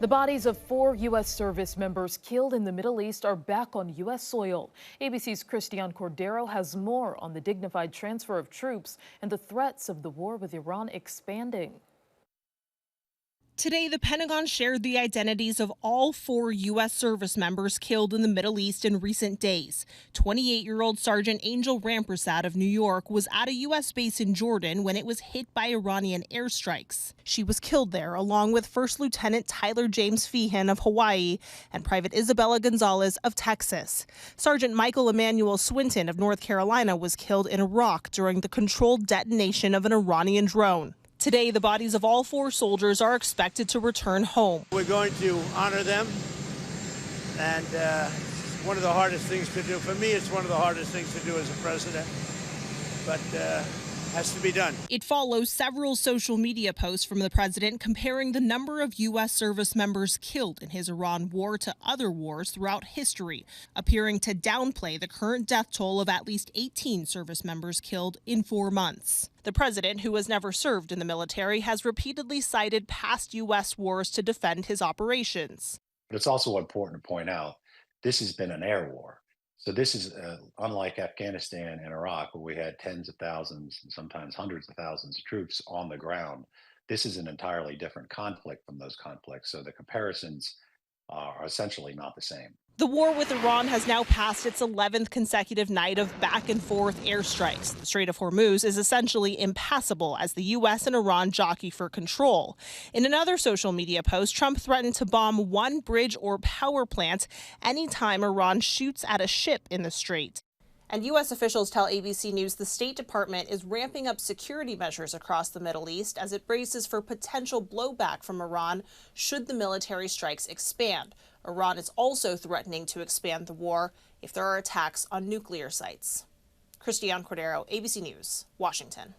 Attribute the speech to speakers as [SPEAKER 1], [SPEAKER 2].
[SPEAKER 1] The bodies of 4 U.S. service members killed in the Middle East are back on U.S. soil. ABC's Christian Cordero has more on the dignified transfer of troops and the threats of the war with Iran expanding.
[SPEAKER 2] Today, the Pentagon shared the identities of all 4 U.S. service members killed in the Middle East in recent days. 28-year-old Sergeant Angel Rampersad of New York was at a U.S. base in Jordan when it was hit by Iranian airstrikes. She was killed there, along with First Lieutenant Tyler James Feehan of Hawaii and Private Isabella Gonzalez of Texas. Sergeant Michael Emmanuel Swinton of North Carolina was killed in Iraq during the controlled detonation of an Iranian drone. Today, the bodies of all 4 soldiers are expected to return home.
[SPEAKER 3] We're going to honor them, and one of the hardest things to do. For me, it's one of the hardest things to do as a president, but has to be done.
[SPEAKER 2] It follows several social media posts from the president comparing the number of U.S. service members killed in his Iran war to other wars throughout history, appearing to downplay the current death toll of at least 18 service members killed in 4 months. The president, who has never served in the military, has repeatedly cited past U.S. wars to defend his operations.
[SPEAKER 4] But it's also important to point out this has been an air war. So this is unlike Afghanistan and Iraq, where we had tens of thousands and sometimes hundreds of thousands of troops on the ground. This is an entirely different conflict from those conflicts. So the comparisons are essentially not the same.
[SPEAKER 2] The war with Iran has now passed its 11th consecutive night of back-and-forth airstrikes. The Strait of Hormuz is essentially impassable as the U.S. and Iran jockey for control. In another social media post, Trump threatened to bomb one bridge or power plant anytime Iran shoots at a ship in the strait. And U.S. officials tell ABC News the State Department is ramping up security measures across the Middle East as it braces for potential blowback from Iran should the military strikes expand. Iran is also threatening to expand the war if there are attacks on nuclear sites. Christian Cordero, ABC News, Washington.